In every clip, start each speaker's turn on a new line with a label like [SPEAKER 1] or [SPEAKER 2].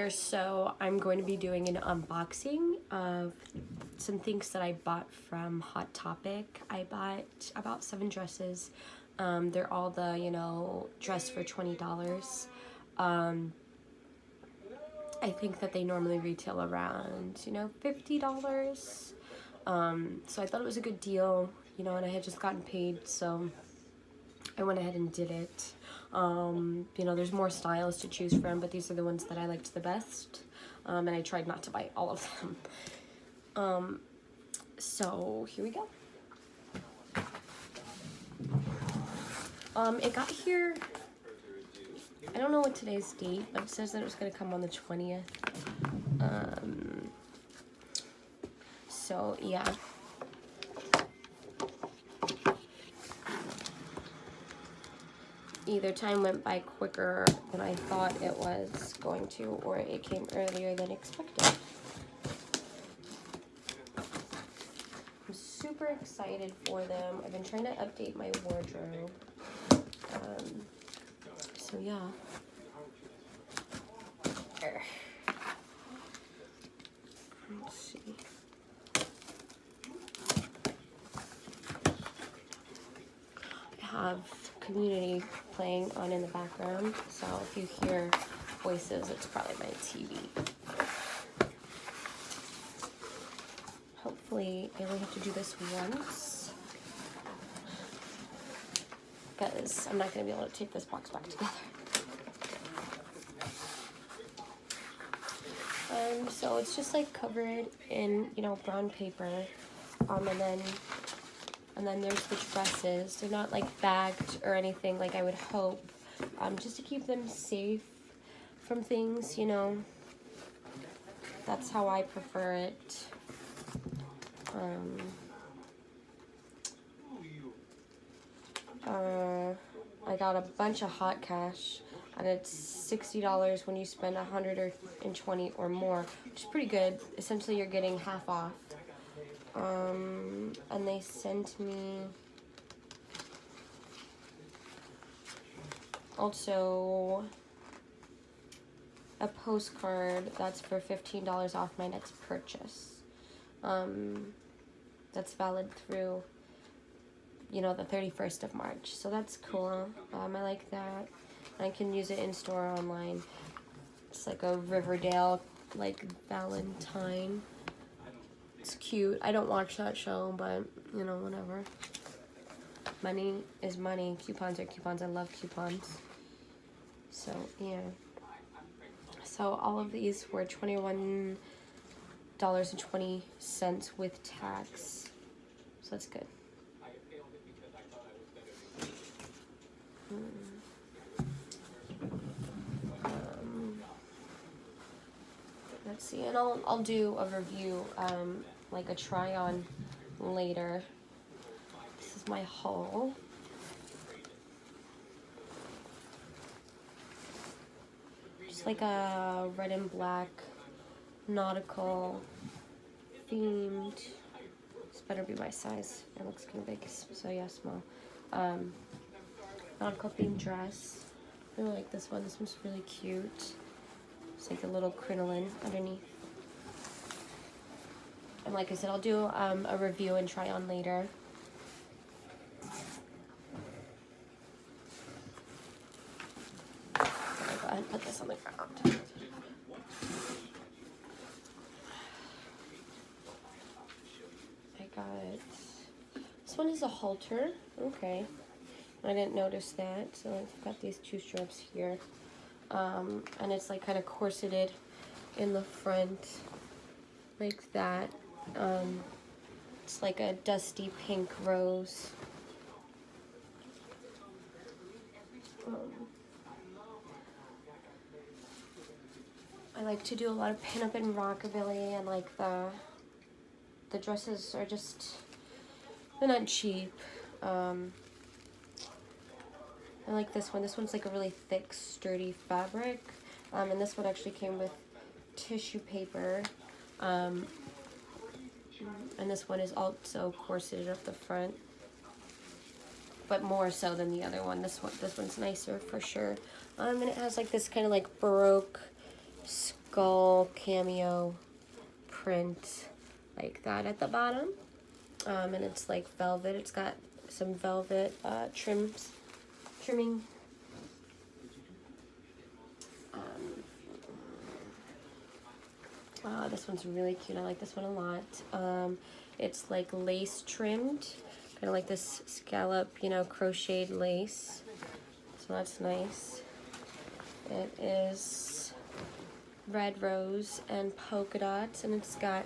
[SPEAKER 1] here, so I'm going to be doing an unboxing of some things that I bought from HotTopic. I bought about 7 dresses. They're all the, you know, dress for $20. I think that they normally retail around, you know, $50. So I thought it was a good deal, you know, and I had just gotten paid, so I went ahead and did it. You know, there's more styles to choose from, but these are the ones that I liked the best. And I tried not to buy all of them. So here we go. It got here, I don't know what today's date, but it says that it was going to come on the 20th. So yeah. Either time went by quicker than I thought it was going to, or it came earlier than expected. I'm super excited for them. I've been trying to update my wardrobe. So yeah. Let's see. I have Community playing on in the background, so if you hear voices, it's probably my TV. Hopefully I only have to do this once, because I'm not going to be able to take this box back together. So it's just like covered in, you know, brown paper, and then there's the dresses. They're not like bagged or anything like I would hope, just to keep them safe from things, you know. That's how I prefer it. I got a bunch of hot cash, and it's $60 when you spend $120 or more, which is pretty good. Essentially, you're getting half off. And they sent me also a postcard that's for $15 off my next purchase. That's valid through, you know, the 31st of March. So that's cool. I like that. I can use it in store or online. It's like a Riverdale, like, Valentine. It's cute. I don't watch that show, but, you know, whatever. Money is money. Coupons are coupons. I love coupons. So, yeah. So, all of these were $21.20 with tax. So, that's good. Let's see, and I'll do a review, like a try-on later. This is my haul. Just like a red and black nautical themed. This better be my size. It looks kind of big, so yeah, small. Nautical themed dress. I really like this one. This one's really cute. It's like a little crinoline underneath. And like I said, I'll do a review and try on later. I'll go ahead and put this on the ground. I got, this one is a halter. Okay. I didn't notice that. So I've got these 2 straps here. And it's like kind of corseted in the front like that. It's like a dusty pink rose. I like to do a lot of pinup and rockabilly, and like the dresses are just, they're not cheap. I like this one. This one's like a really thick, sturdy fabric. And this one actually came with tissue paper. And this one is also corseted up the front, but more so than the other one. This one's nicer for sure. And it has like this kind of like Baroque skull cameo print like that at the bottom. And it's like velvet. It's got some velvet trimming. This one's really cute. I like this one a lot. It's like lace trimmed, kind of like this scallop, you know, crocheted lace. So that's nice. It is red rose and polka dots, and it's got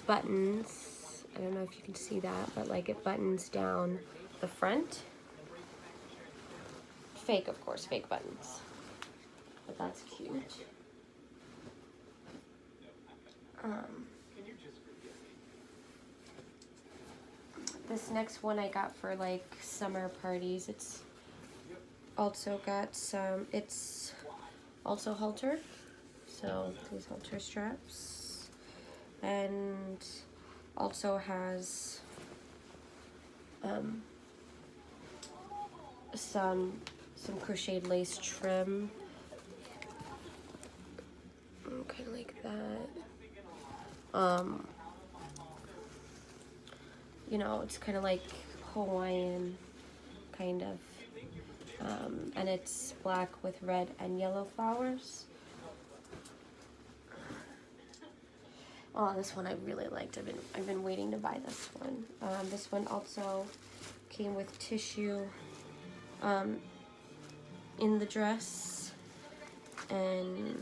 [SPEAKER 1] buttons. I don't know if you can see that, but like it buttons down the front. Fake, of course, fake buttons. But that's cute. This next one I got for like summer parties. It's also got some, it's also halter. So these halter straps. And also has some crocheted lace trim. Kind of like that. You know, it's kind of like Hawaiian, kind of, and it's black with red and yellow flowers. Oh, this one I really liked. I've been waiting to buy this one. This one also came with tissue in the dress, and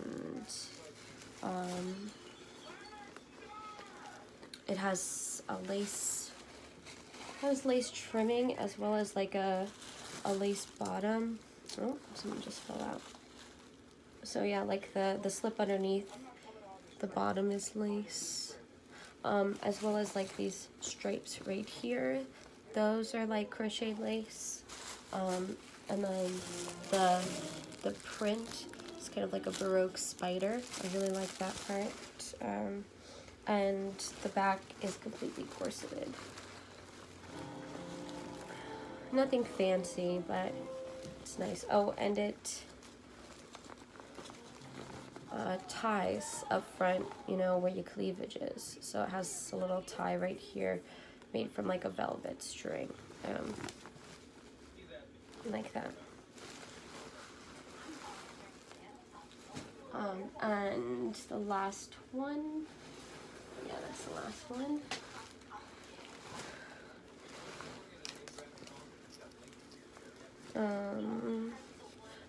[SPEAKER 1] it has a lace trimming as well as like a lace bottom. Oh, someone just fell out. So yeah, like the slip underneath the bottom is lace, as well as like these stripes right here. Those are like crochet lace, and then the print is kind of like a Baroque spider. I really like that part. And the back is completely corseted. Nothing fancy, but it's nice. Oh, and it ties up front, you know, where your cleavage is. So it has a little tie right here made from like a velvet string. Like that. And the last one. Yeah, that's the last one.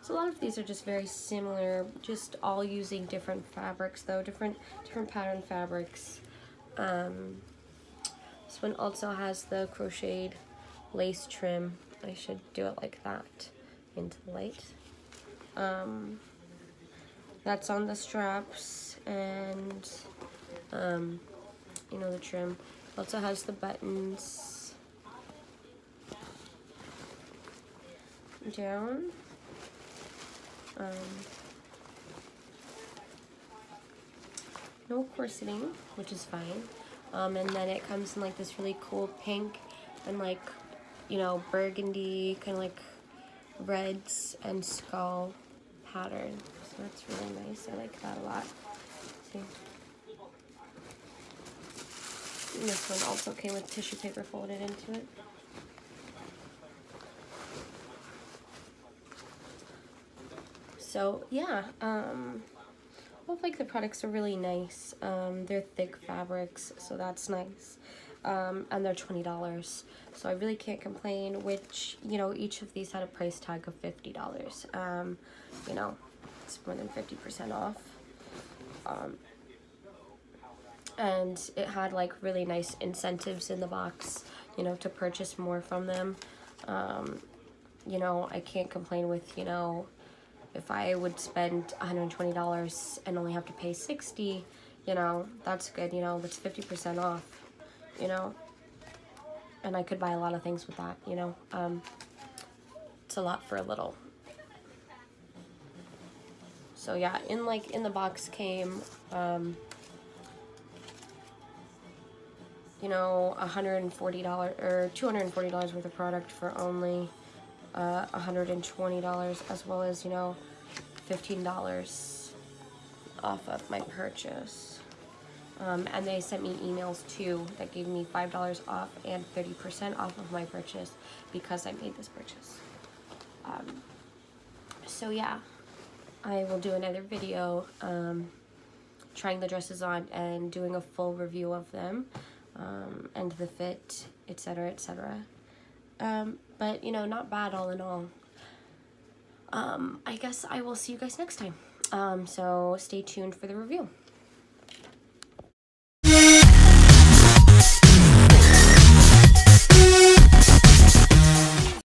[SPEAKER 1] So a lot of these are just very similar, just all using different fabrics though, different pattern fabrics. This one also has the crocheted lace trim. I should do it like that into the light. That's on the straps, and you know, the trim. Also has the buttons down. No corseting, which is fine. And then it comes in like this really cool pink and like, you know, burgundy, kind of like reds and skull pattern. So that's really nice. I like that a lot. See? And this one also came with tissue paper folded into it. So yeah, both like the products are really nice. They're thick fabrics, so that's nice. And they're $20, so I really can't complain, which, you know, each of these had a price tag of $50. You know, it's more than 50% off. And it had like really nice incentives in the box, you know, to purchase more from them. You know, I can't complain with, you know, if I would spend $120 and only have to pay $60, you know, that's good, you know, that's 50% off, you know, and I could buy a lot of things with that, you know. It's a lot for a little. So yeah, in the box came, you know, $140 or $240 worth of product for only $120, as well as, you know, $15 off of my purchase. And they sent me emails too that gave me $5 off and 30% off of my purchase because I made this purchase. So yeah, I will do another video trying the dresses on and doing a full review of them, and the fit, etc, etc. But you know, not bad all in all. I guess I will see you guys next time. So stay tuned for the review.